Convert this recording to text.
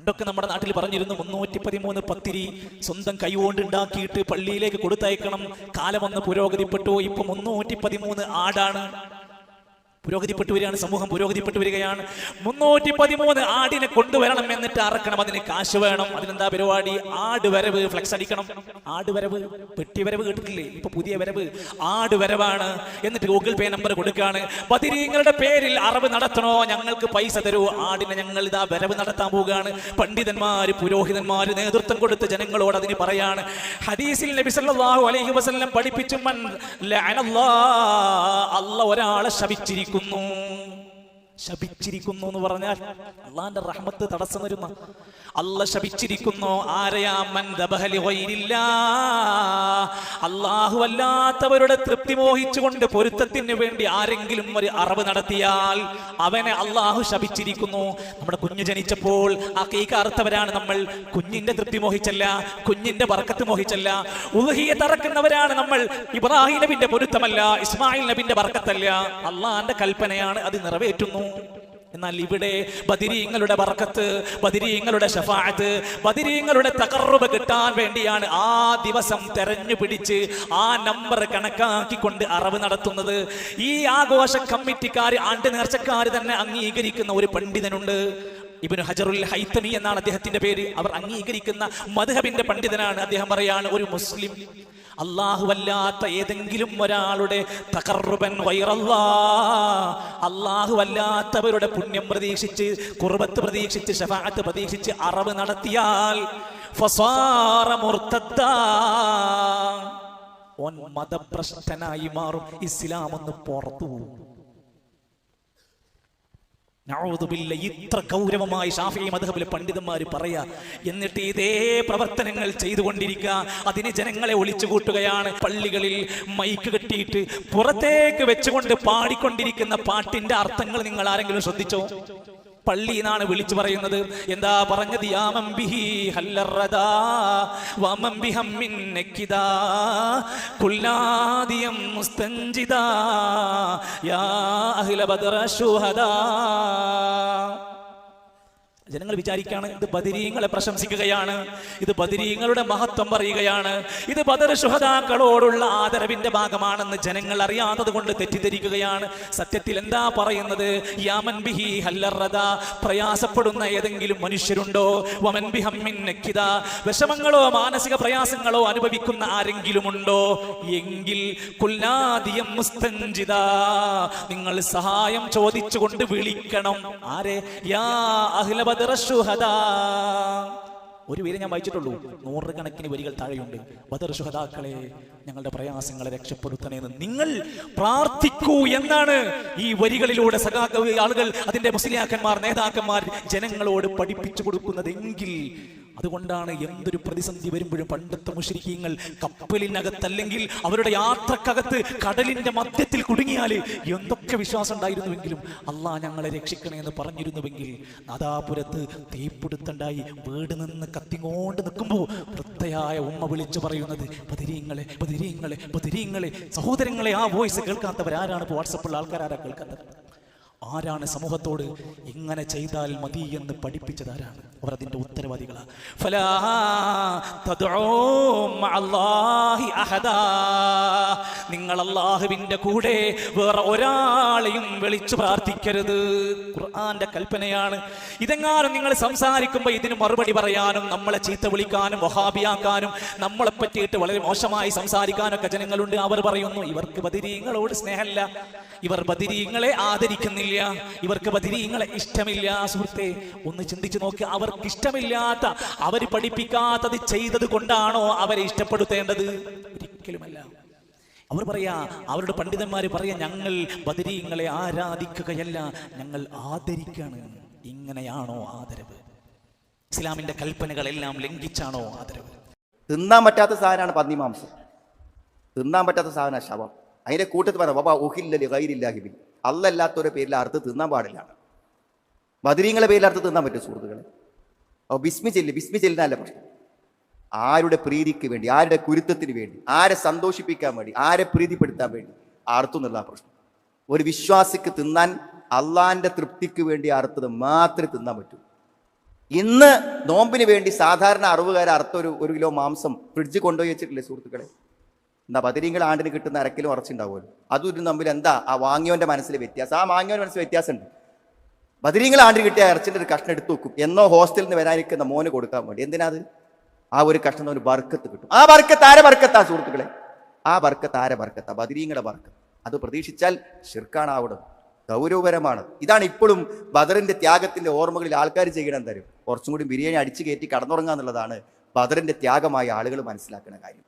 പണ്ടൊക്കെ നമ്മുടെ നാട്ടിൽ പറഞ്ഞിരുന്നു 313 പത്തിരി സ്വന്തം കൈകൊണ്ട് ഉണ്ടാക്കിയിട്ട് പള്ളിയിലേക്ക് കൊടുത്തയക്കണം. കാലമൊന്ന് പുരോഗതിപ്പെട്ടു. ഇപ്പൊ 313 ആടാണ്. പുരോഗതിപ്പെട്ടു വരികയാണ്, സമൂഹം പുരോഗതിപ്പെട്ടു വരികയാണ്. 313 ആടിനെ കൊണ്ടുവരണം, എന്നിട്ട് അറക്കണം. അതിന് കാശ് വേണം. അതിനെന്താ പരിപാടി? ആട് വരവ് ഫ്ലെക്സ് അടിക്കണം. ആട് വരവ്, പെട്ടി വരവ് കേട്ടിട്ടില്ലേ? ഇപ്പൊ പുതിയ വരവ് ആട് വരവാണ്. എന്നിട്ട് ഗൂഗിൾ പേ നമ്പർ കൊടുക്കാണ്. ബദരീങ്ങളുടെ പേരിൽ അറവ് നടത്തണോ? ഞങ്ങൾക്ക് പൈസ തരൂ. ആടിനെ ഞങ്ങൾ ഇതാ വരവ് നടത്താൻ പോവുകയാണ്. പണ്ഡിതന്മാര്, പുരോഹിതന്മാര് നേതൃത്വം കൊടുത്ത് ജനങ്ങളോട് അതിന് പറയാണ്. ഹദീസിൽ നബി സല്ലല്ലാഹു അലൈഹി വസല്ലം പഠിപ്പിച്ചു, മൻ ലഅനല്ലാഹ്, അല്ലാഹ് ഒരാളെ ശപിച്ചിരിക്കുന്നു. ശപിച്ചിരിക്കുന്നു എന്ന് പറഞ്ഞാൽ അള്ളാന്റെ റഹ്മത്ത് തടസ്സം വരുന്ന, അല്ലാഹ് ശപിച്ചിരിക്കുന്നു. ആരെയാ? മൻ ദബഹ ലിഗൈരില്ലാഹ്, അല്ലാഹു അല്ലാത്തവരുടെ തൃപ്തി മോഹിച്ചുകൊണ്ട് പൊരുത്തത്തിന് വേണ്ടി ആരെങ്കിലും ഒരു അറവ് നടത്തിയാൽ അവനെ അല്ലാഹു ശപിച്ചിരിക്കുന്നു. നമ്മുടെ കുഞ്ഞ് ജനിച്ചപ്പോൾ അഖീഖ അറുത്തവരാണ് നമ്മൾ. കുഞ്ഞിന്റെ തൃപ്തി മോഹിച്ചല്ല, കുഞ്ഞിന്റെ ബർക്കത്ത് മോഹിച്ചല്ല. ഉദ്ഹിയ്യത്ത് അറക്കുന്നവരാണ് നമ്മൾ. ഇബ്രാഹിം നബിന്റെ പൊരുത്തമല്ല, ഇസ്മായിൽ നബിന്റെ ബർക്കത്തല്ല. അള്ളാന്റെ കൽപ്പനയാണ്, അത് നിറവേറ്റുന്നു. എന്നാൽ ഇവിടെ ബദരീങ്ങളുടെ ബർക്കത്ത്, ബദരീങ്ങളുടെ ശഫാഅത്ത്, ബദരീങ്ങളുടെ തഖർറുബ് കിട്ടാൻ വേണ്ടിയാണ് ആ ദിവസം തെരഞ്ഞു പിടിച്ച് ആ നമ്പർ കണക്കാക്കിക്കൊണ്ട് അറവ് നടത്തുന്നത്. ഈ ആഘോഷ കമ്മിറ്റിക്കാർ, ആണ്ട് നേർച്ചക്കാർ തന്നെ അംഗീകരിക്കുന്ന ഒരു പണ്ഡിതനുണ്ട്. ഇബ്നു ഹജറുൽ ഹൈതമി എന്നാണ് അദ്ദേഹത്തിന്റെ പേര്. അവർ അംഗീകരിക്കുന്ന മദ്ഹബിന്റെ പണ്ഡിതനാണ്. അദ്ദേഹം പറയാണ്, ഒരു മുസ്ലിം അല്ലാഹുവല്ലാത്ത ഏതെങ്കിലും ഒരാളുടെ തഖർറുബൻ ഗൈറല്ലാഹ്, അല്ലാഹുവല്ലാത്തവരുടെ പുണ്യം പ്രതീക്ഷിച്ച്, ഖുർബത്ത് പ്രതീക്ഷിച്ച്, ശഫാഅത്ത് പ്രതീക്ഷിച്ച് അറവ് നടത്തിയാൽ ഫസാറ മുർത്തദ്ദാ, ഓൻ മതഭ്രഷ്ടനായി മാറും. ഇസ്ലാം ഒന്ന് പുറത്തു പോകും. ഇത്ര ഗൗരവമായി ശാഫിഈ മദ്ഹബിലെ പണ്ഡിതന്മാര് പറയാ. എന്നിട്ട് ഇതേ പ്രവർത്തനങ്ങൾ ചെയ്തുകൊണ്ടിരിക്കുക. അതിന് ജനങ്ങളെ ഒളിച്ചു കൂട്ടുകയാണ്. പള്ളികളിൽ മൈക്ക് കെട്ടിയിട്ട് പുറത്തേക്ക് വെച്ചുകൊണ്ട് പാടിക്കൊണ്ടിരിക്കുന്ന പാട്ടിന്റെ അർത്ഥങ്ങൾ നിങ്ങൾ ആരെങ്കിലും ശ്രദ്ധിച്ചോ? പള്ളി എന്നാണ് വിളിച്ചു പറയുന്നത്. എന്താ പറഞ്ഞത്? യാമൻ ബിഹി ഹല്ലറദാ വമൻ ബിഹമ്മിൻ നക്കിദാ കുല്ലാദിയം മുസ്തൻജിദാ യാ അഹ്ല ബദറ ശുഹദാ. ജനങ്ങൾ വിചാരിക്കുകയാണ് ഇത് ബദരീങ്ങളെ പ്രശംസിക്കുകയാണ്, ഇത് ബദരീങ്ങളുടെ മഹത്വം പറയുകയാണ്, ഇത് ബദർ ശുഹദാക്കളോടുള്ള ആദരവിന്റെ ഭാഗമാണെന്ന് ജനങ്ങൾ അറിയാത്തത് കൊണ്ട് തെറ്റിദ്ധരിക്കുകയാണ്. സത്യത്തിൽ എന്താ പറയുന്നത്? യാമൻ ബിഹി ഹല്ലറദാ, പ്രയാസപ്പെടുന്ന ഏതെങ്കിലും മനുഷ്യരുണ്ടോ? വമൻ ബിഹമ്മിൻ നക്കിദാ, വിഷമങ്ങളോ മാനസിക പ്രയാസങ്ങളോ അനുഭവിക്കുന്ന ആരെങ്കിലും ഉണ്ടോ? എങ്കിൽ കുല്ലാദിയം മുസ്തൻജിദാ, നിങ്ങൾ സഹായം ചോദിച്ചുകൊണ്ട് വിളിക്കണം. ആരെ? യാ അഹ്ല ബദർ ശുഹദാ. ഒരു പേര് ഞാൻ വായിച്ചിട്ടുള്ളൂ, 100 കണക്കിന് വരികൾ താഴെയുണ്ട്. ബദർ ശുഹദാക്കളെ, ഞങ്ങളുടെ പ്രയാസങ്ങളെ രക്ഷപ്പെടുത്തണേന്ന് നിങ്ങൾ പ്രാർത്ഥിക്കൂ എന്നാണ് ഈ വരികളിലൂടെ ആളുകൾ, അതിന്റെ മുസ്ലിയാക്കന്മാർ, നേതാക്കന്മാർ ജനങ്ങളോട് പഠിപ്പിച്ചു കൊടുക്കുന്നതെങ്കിൽ. അതുകൊണ്ടാണ് എന്തൊരു പ്രതിസന്ധി വരുമ്പോഴും പണ്ടത്തെ മുശ്രിക്കീങ്ങൾ കപ്പലിനകത്തല്ലെങ്കിൽ അവരുടെ യാത്രക്കകത്ത് കടലിന്റെ മധ്യത്തിൽ കുടുങ്ങിയാൽ എന്തൊക്കെ വിശ്വാസം ഉണ്ടായിരുന്നുവെങ്കിലും അള്ളാഹ് ഞങ്ങളെ രക്ഷിക്കണേ എന്ന് പറഞ്ഞിരുന്നുവെങ്കിൽ, നാദാപുരത്ത് തീപിടുത്തുണ്ടായി വീട് നിന്ന് കത്തിങ്ങോണ്ട് നിൽക്കുമ്പോൾ വൃദ്ധയായ ഉമ്മ വിളിച്ചു പറയുന്നത്, ബദരീങ്ങളെ ബദരീങ്ങളെ ബദരീങ്ങളെ. സഹോദരങ്ങളെ, ആ വോയിസ് കേൾക്കാത്തവരാരാണ്? ഇപ്പോൾ വാട്സപ്പുള്ള ആൾക്കാരാരാ കേൾക്കാത്തവർ? ആരാണ് സമൂഹത്തോട് ഇങ്ങനെ ചെയ്താൽ മതി എന്ന് പഠിപ്പിച്ചത്? ആരാണ്? അവർ അതിന്റെ ഉത്തരവാദികളാണ്. ഫലാ തദ്ഉ മഅല്ലാഹി അഹദാ, നിങ്ങൾ അല്ലാഹുവിന്റെ കൂടെ വേറെ ഒരാളെയും വിളിച്ചു പ്രാർത്ഥിക്കരുത്. ഖുർആന്റെ കൽപ്പനയാണ്. ഇതെങ്ങാനും നിങ്ങൾ സംസാരിക്കുമ്പോൾ ഇതിന് മറുപടി പറയാനും, നമ്മളെ ചീത്ത വിളിക്കാനും, വഹാബിയാക്കാനും, നമ്മളെ പറ്റിയിട്ട് വളരെ മോശമായി സംസാരിക്കാനൊക്കെ ജനങ്ങളുണ്ട്. അവർ പറയുന്നു, ഇവർക്ക് ബദരീങ്ങളോട് സ്നേഹമില്ല, ഇവർ ബദരീങ്ങളെ ആദരിക്കുന്നില്ല, ഇവർക്ക് ബദരീങ്ങളെ ഇഷ്ടമില്ല. സുഹൃത്തെ, ഒന്ന് ചിന്തിച്ചു നോക്ക്. അവർക്ക് ഇഷ്ടമില്ലാത്ത, അവർ പഠിപ്പിക്കാത്തത് ചെയ്തത് കൊണ്ടാണോ അവരെ ഇഷ്ടപ്പെടുത്തേണ്ടത്? ഒരിക്കലുമല്ല. അവർ പറയാ, അവരുടെ പണ്ഡിതന്മാര് പറയാ, ഞങ്ങൾ ബദരീങ്ങളെ ആരാധിക്കുകയല്ല, ഞങ്ങൾ ആദരിക്കാണ്. ഇങ്ങനെയാണോ ആദരവ്? ഇസ്ലാമിന്റെ കൽപ്പനകളെല്ലാം ലംഘിച്ചാണോ ആദരവ്? തിന്നാൻ പറ്റാത്ത സാധനമാണ് പന്നിമാംസം. തിന്നാൻ പറ്റാത്ത സാധനം ശവം. അതിന്റെ കൂട്ടത്തിൽ പറയാം, ബാബാ ഉഹില്ലലി ഗൈരില്ലാഹി ബിഹി, അല്ലല്ലാത്തൊരു പേരിൽ അറുത്ത് തിന്നാൻ പാടില്ല. ബദരീങ്ങളെ പേരിൽ അറുത്ത് തിന്നാൻ പറ്റും സുഹൃത്തുക്കളെ? അപ്പോൾ ബിസ്മി ചെല്ലിനല്ല പ്രശ്നം. ആരുടെ പ്രീതിക്ക് വേണ്ടി, ആരുടെ കുരുത്തത്തിന് വേണ്ടി, ആരെ സന്തോഷിപ്പിക്കാൻ വേണ്ടി, ആരെ പ്രീതിപ്പെടുത്താൻ വേണ്ടി അറുത്തു എന്നുള്ള പ്രശ്നം. ഒരു വിശ്വാസിക്ക് തിന്നാൻ അള്ളാന്റെ തൃപ്തിക്ക് വേണ്ടി അറുത്തത് മാത്രമേ തിന്നാൻ പറ്റൂ. ഇന്ന് നോമ്പിന് വേണ്ടി സാധാരണ അറിവുകാർ അർത്ഥം ഒരു കിലോ മാംസം ഫ്രിഡ്ജ് കൊണ്ടുപോയി വെച്ചിട്ടില്ലേ സുഹൃത്തുക്കളെ? എന്താ ബദരീങ്ങൾ ആണ്ടിന് കിട്ടുന്ന അരക്കിലും ഉറച്ചുണ്ടാവുമല്ലോ. അതും ഇതും തമ്മിൽ എന്താ ആ വാങ്ങിയവന്റെ മനസ്സിൽ വ്യത്യാസം? ആ വാങ്ങിയവന്റെ മനസ്സിൽ വ്യത്യാസമുണ്ട്. ബദരീങ്ങൾ ആണ്ടിന് കിട്ടിയ ഇറച്ചിന്റെ ഒരു കഷ്ണം എടുത്തു വെക്കും, എന്നോ ഹോസ്റ്റലിൽ നിന്ന് വരാനിരിക്കുന്ന മോന് കൊടുക്കാൻ വേണ്ടി. എന്തിനാ അത്? ആ ഒരു കഷ്ണം ഒരു ബർക്കത്ത് കിട്ടും. ആ ബർക്കത്ത് ആരെ ബർക്കത്താ സുഹൃത്തുക്കളെ? ആ ബർക്കത്ത് ആരെ ബർക്കത്താ? ബദരീങ്ങളുടെ ബർക്കത്ത്. അത് പ്രതീക്ഷിച്ചാൽ ശിർക്കാണ് അവിടെ, ഗൗരവപരമാണ്. ഇതാണ് ഇപ്പോഴും ബദറിന്റെ ത്യാഗത്തിന്റെ ഓർമ്മകളിൽ ആൾക്കാർ ചെയ്യണം തരും. കുറച്ചും കൂടി ബിരിയാണി അടിച്ചു കയറ്റി കടന്നുറങ്ങുക എന്നുള്ളതാണ് ബദറിന്റെ ത്യാഗമായി ആളുകൾ മനസ്സിലാക്കുന്ന കാര്യം.